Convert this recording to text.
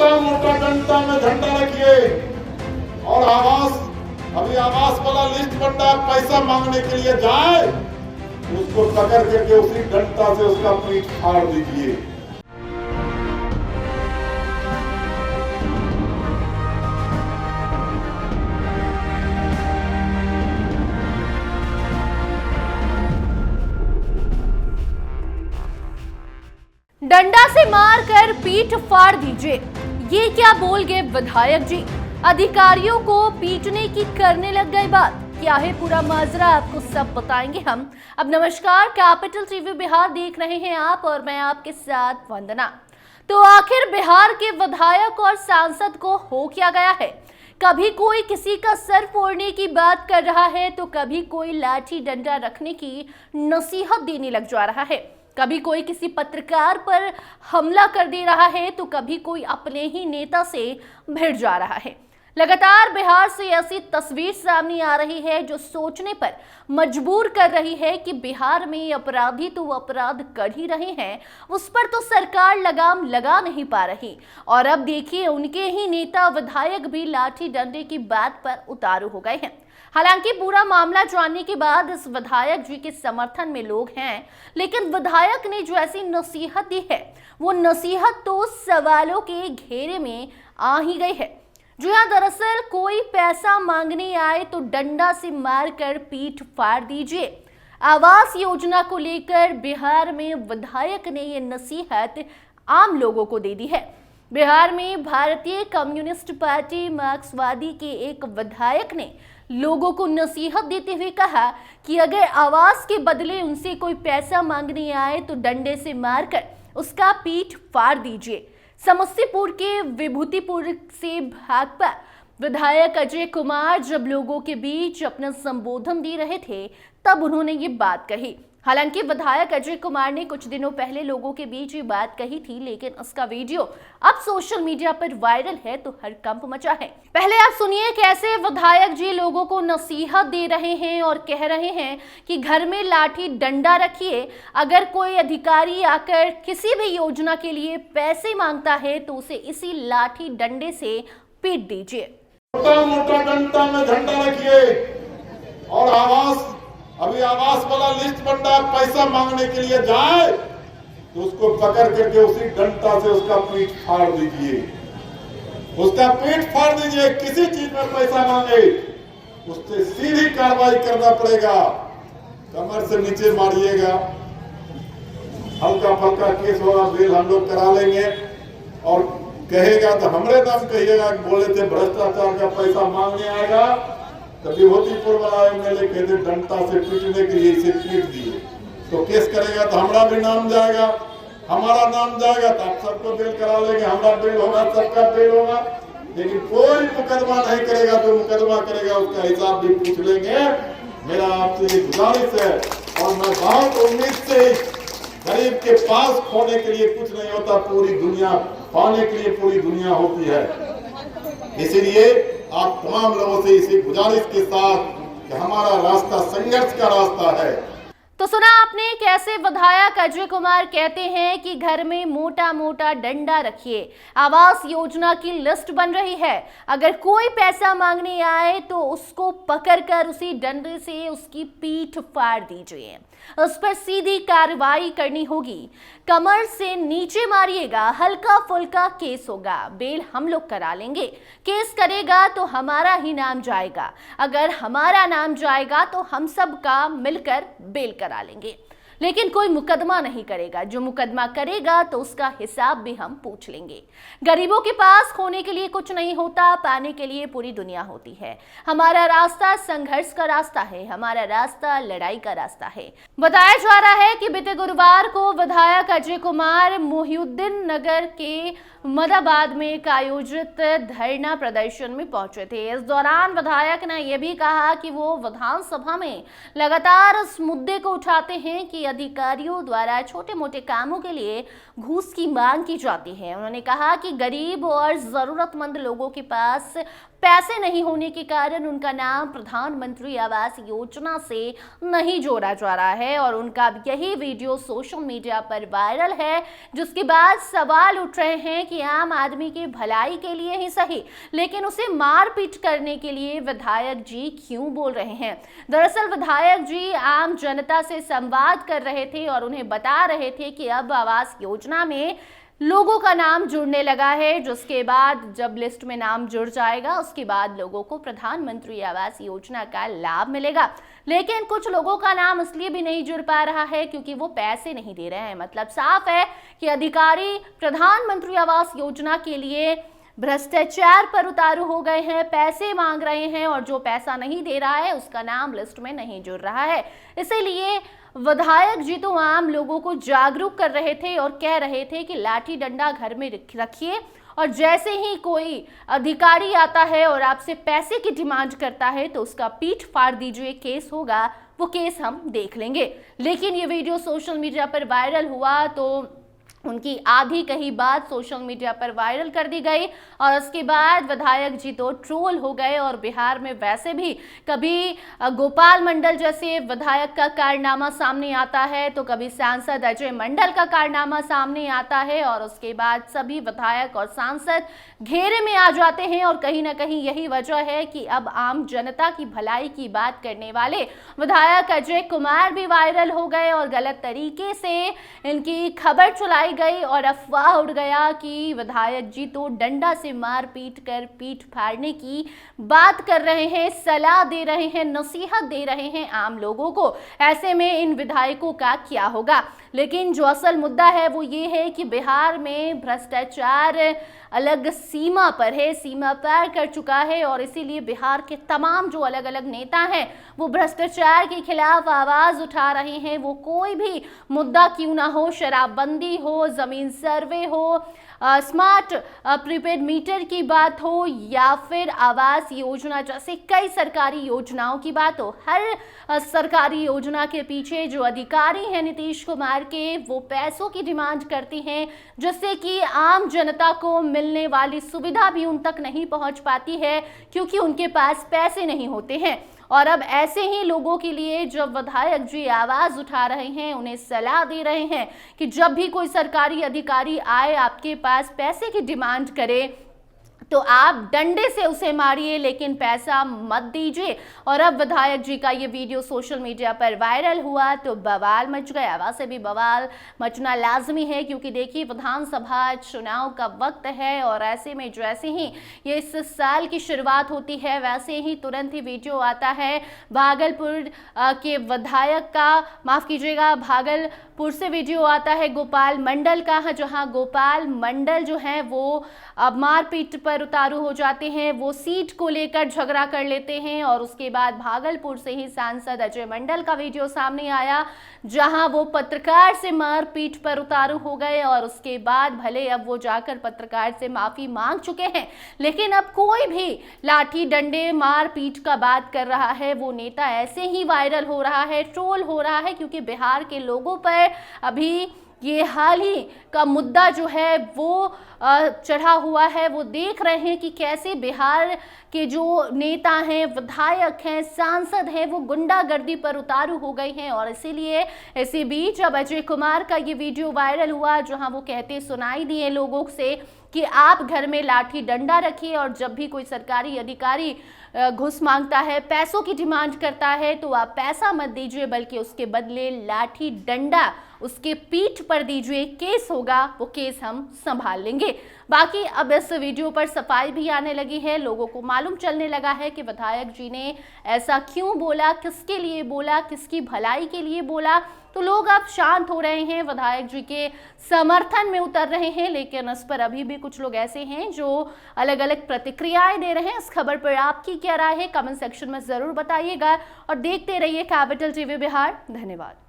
मोटा मोटा डंडा में झंडा रखिए और अभी आवास वाला लिस्ट बनता है, पैसा मांगने के लिए जाए उसको पकड़ करके उसी डंडा से उसका पीठ फाड़ दीजिए। डंडा से मारकर पीठ फाड़ दीजिए, ये क्या बोल गए विधायक जी। अधिकारियों को पीटने की करने लग गए बात। क्या है पूरा माजरा, आपको सब बताएंगे हम। अब नमस्कार, कैपिटल टीवी बिहार देख रहे हैं आप और मैं आपके साथ वंदना। तो आखिर बिहार के विधायक और सांसद को हो क्या गया है? कभी कोई किसी का सर फोड़ने की बात कर रहा है तो कभी कोई लाठी डंडा रखने की नसीहत देने लग जा रहा है। कभी कोई किसी पत्रकार पर हमला कर दे रहा है तो कभी कोई अपने ही नेता से भिड़ जा रहा है। लगातार बिहार से ऐसी तस्वीर सामने आ रही है जो सोचने पर मजबूर कर रही है कि बिहार में अपराधी तो अपराध कर ही रहे हैं, उस पर तो सरकार लगाम लगा नहीं पा रही। और अब देखिए, उनके ही नेता विधायक भी लाठी डंडे की बात पर उतारू हो गए हैं। हालांकि पूरा मामला जानने के बाद इस विधायक जी के समर्थन में लोग हैं, लेकिन विधायक ने जो ऐसी नसीहत दी है वो नसीहत तो सवालों के घेरे में आ ही गई है। जो हाँ, दरअसल कोई पैसा मांगने आए तो डंडा से मारकर पीठ फाड़ दीजिए। आवास योजना को लेकर बिहार में विधायक ने ये नसीहत आम लोगों को दे दी है। बिहार में भारतीय कम्युनिस्ट पार्टी मार्क्सवादी के एक विधायक ने लोगों को नसीहत देते हुए कहा कि अगर आवास के बदले उनसे कोई पैसा मांगने आए तो डंडे से मारकर उसका पीठ फाड़ दीजिए। समस्तीपुर के विभूतिपुर से भाजपा विधायक अजय कुमार जब लोगों के बीच अपना संबोधन दे रहे थे तब उन्होंने ये बात कही। हालांकि विधायक अजय कुमार ने कुछ दिनों पहले लोगों के बीच ये बात कही थी, लेकिन उसका वीडियो अब सोशल मीडिया पर वायरल है तो हड़कंप मचा है। पहले आप सुनिए कैसे विधायक जी लोगों को नसीहत दे रहे हैं और कह रहे हैं कि घर में लाठी डंडा रखिए। अगर कोई अधिकारी आकर किसी भी योजना के लिए पैसे मांगता है तो उसे इसी लाठी डंडे से पीट दीजिए। मोटा मोटा डंडा में झंडा रखिए और अभी आवास वाला लिस्ट बनता है, पैसा मांगने के लिए जाए तो उसको पकड़ करके उसी डंडा से उसका पीठ फाड़ दीजिए। उसका पीठ फाड़ दीजिए। किसी चीज में पैसा मांगे उससे सीधी कार्रवाई करना पड़ेगा। कमर से नीचे मारिएगा, हल्का फल्का केस होगा, बेल हम लोग करा लेंगे। और कहेगा तो हमरे नाम कहिएगा, बोले थे भ्रष्टाचार का पैसा मांगने आएगा तो विभूतिपुर वाला एमएलए कहते डंडा से पीटने के लिए इसे पीट दिए तो केस करेगा तो हमारा भी नाम जाएगा, हमारा नाम जाएगा तो आप सबको बेल करा लेंगे, हमारा बेल होगा, सबका बेल होगा। लेकिन कोई मुकदमा नहीं करेगा, जो मुकदमा करेगा उसका हिसाब भी पूछ लेंगे। मेरा आपसे गुजारिश है और मैं बहुत उम्मीद से, गरीब के पास खोने के लिए कुछ नहीं होता, पूरी दुनिया पाने के लिए पूरी दुनिया होती है। इसीलिए आप तमाम लोगों से इसी गुजारिश के साथ कि हमारा रास्ता संघर्ष का रास्ता है। तो सुना आपने कैसे विधायक अजय कुमार कहते हैं कि घर में मोटा मोटा डंडा रखिए। आवास योजना की लिस्ट बन रही है, अगर कोई पैसा मांगने आए तो उसको पकड़कर उसी डंडे से उसकी पीठ फाड़ दीजिए। उस पर सीधी कार्रवाई करनी होगी। कमर से नीचे मारिएगा, हल्का फुल्का केस होगा, बेल हम लोग करा लेंगे। केस करेगा तो हमारा ही नाम जाएगा, अगर हमारा नाम जाएगा तो हम सब का मिलकर बेल करा लेंगे। लेकिन कोई मुकदमा नहीं करेगा, जो मुकदमा करेगा तो उसका हिसाब भी हम पूछ लेंगे। गरीबों के पास खोने के लिए कुछ नहीं होता, पाने के लिए पूरी दुनिया होती है। हमारा रास्ता संघर्ष का रास्ता है, हमारा रास्ता लड़ाई का रास्ता है। बताया जा रहा है कि बीते गुरुवार को विधायक अजय कुमार मोहिउद्दीन नगर के मदाबाद में एक आयोजित धरना प्रदर्शन में पहुंचे थे। इस दौरान विधायक ने यह भी कहा कि वो विधानसभा में लगातार इस मुद्दे को उठाते हैं कि अधिकारियों द्वारा छोटे मोटे कामों के लिए घूस की मांग की जाती है। उन्होंने कहा कि गरीब और जरूरतमंद लोगों के पास पैसे नहीं होने के कारण उनका नाम प्रधानमंत्री आवास योजना से नहीं जोड़ा जा रहा है और उनका यही वीडियो सोशल मीडिया पर वायरल है, जिसके बाद सवाल उठ रहे हैं कि आम आदमी की भलाई के लिए ही सही, लेकिन उसे मारपीट करने के लिए विधायक जी क्यों बोल रहे हैं। दरअसल विधायक जी आम जनता से संवाद कर रहे थे और उन्हें बता रहे थे कि अब आवास योजना में लोगों का नाम जुड़ने लगा है, जिसके बाद जब लिस्ट में नाम जुड़ जाएगा उसके बाद लोगों को प्रधानमंत्री आवास योजना का लाभ मिलेगा। लेकिन कुछ लोगों का नाम इसलिए भी नहीं जुड़ पा रहा है क्योंकि वो पैसे नहीं दे रहे हैं। मतलब साफ है कि अधिकारी प्रधानमंत्री आवास योजना के लिए भ्रष्टाचार पर उतारू हो गए हैं, पैसे मांग रहे हैं और जो पैसा नहीं दे रहा है उसका नाम लिस्ट में नहीं जुड़ रहा है। इसीलिए विधायक जी तो आम लोगों को जागरूक कर रहे थे और कह रहे थे कि लाठी डंडा घर में रखिए और जैसे ही कोई अधिकारी आता है और आपसे पैसे की डिमांड करता है तो उसका पीठ फाड़ दीजिए, केस होगा, वो केस हम देख लेंगे। लेकिन ये वीडियो सोशल मीडिया पर वायरल हुआ तो उनकी आधी कही बात सोशल मीडिया पर वायरल कर दी गई और उसके बाद विधायक जी तो ट्रोल हो गए। और बिहार में वैसे भी कभी गोपाल मंडल जैसे विधायक का कारनामा सामने आता है तो कभी सांसद अजय मंडल का कारनामा सामने आता है और उसके बाद सभी विधायक और सांसद घेरे में आ जाते हैं। और कहीं ना कहीं यही वजह है कि अब आम जनता की भलाई की बात करने वाले विधायक अजय कुमार भी वायरल हो गए और गलत तरीके से इनकी खबर चलाई गई और अफवाह उड़ गया कि विधायक जी तो डंडा से मार पीट कर पीठ फाड़ने की बात कर रहे हैं, सलाह दे रहे हैं, नसीहत दे रहे हैं आम लोगों को। ऐसे में इन विधायकों का क्या होगा। लेकिन जो असल मुद्दा है वो ये है कि बिहार में भ्रष्टाचार अलग सीमा पर है, सीमा पार कर चुका है और इसीलिए बिहार के तमाम जो अलग अलग नेता हैं वो भ्रष्टाचार के खिलाफ आवाज उठा रहे हैं। वो कोई भी मुद्दा क्यों ना हो, शराबबंदी हो, जमीन सर्वे हो, स्मार्ट प्रीपेड मीटर की बात हो या फिर आवास योजना जैसे कई सरकारी योजनाओं की बात हो, हर सरकारी योजना के पीछे जो अधिकारी हैं नीतीश कुमार के वो पैसों की डिमांड करती हैं, जिससे कि आम जनता को मिलने वाली सुविधा भी उन तक नहीं पहुंच पाती है क्योंकि उनके पास पैसे नहीं होते हैं। और अब ऐसे ही लोगों के लिए जब विधायक जी आवाज उठा रहे हैं, उन्हें सलाह दे रहे हैं कि जब भी कोई सरकारी अधिकारी आए आपके पास पैसे की डिमांड करे तो आप डंडे से उसे मारिए लेकिन पैसा मत दीजिए। और अब विधायक जी का ये वीडियो सोशल मीडिया पर वायरल हुआ तो बवाल मच गया। वैसे भी बवाल मचना लाजमी है क्योंकि देखिए विधानसभा चुनाव का वक्त है और ऐसे में जैसे ही ये इस साल की शुरुआत होती है वैसे ही तुरंत ही वीडियो आता है भागलपुर के विधायक का, माफ कीजिएगा, भागलपुर से वीडियो आता है गोपाल मंडल का, जहां गोपाल मंडल जो है वो अब मारपीट पर उतारू हो जाते हैं, वो सीट को लेकर झगड़ा कर लेते हैं। और उसके बाद भागलपुर से ही सांसद अजय मंडल का वीडियो सामने आया जहां वो पत्रकार से मारपीट पर उतारू हो गए और उसके बाद भले अब वो जाकर पत्रकार से माफी मांग चुके हैं लेकिन अब कोई भी लाठी डंडे मारपीट का बात कर रहा है वो नेता ऐसे ही वायरल हो रहा है, ट्रोल हो रहा है क्योंकि बिहार के लोगों पर अभी ये हाल ही का मुद्दा जो है वो चढ़ा हुआ है। वो देख रहे हैं कि कैसे बिहार के जो नेता हैं, विधायक हैं, सांसद हैं, वो गुंडागर्दी पर उतारू हो गए हैं। और इसीलिए इसी बीच अब अजय कुमार का ये वीडियो वायरल हुआ जहां वो कहते सुनाई दिए लोगों से कि आप घर में लाठी डंडा रखिए और जब भी कोई सरकारी अधिकारी घूस मांगता है, पैसों की डिमांड करता है तो आप पैसा मत दीजिए बल्कि उसके बदले लाठी डंडा उसके पीठ पर दीजिए, केस होगा, वो केस हम संभाल लेंगे। बाकी अब इस वीडियो पर सफाई भी आने लगी है, लोगों को मालूम चलने लगा है कि विधायक जी ने ऐसा क्यों बोला, किसके लिए बोला, किसकी भलाई के लिए बोला। तो लोग अब शांत हो रहे हैं, विधायक जी के समर्थन में उतर रहे हैं। लेकिन इस पर अभी भी कुछ लोग ऐसे हैं जो अलग अलग प्रतिक्रियाएं दे रहे हैं। इस खबर पर आपकी क्या राय है, कमेंट सेक्शन में जरूर बताइएगा और देखते रहिए कैपिटल टीवी बिहार। धन्यवाद।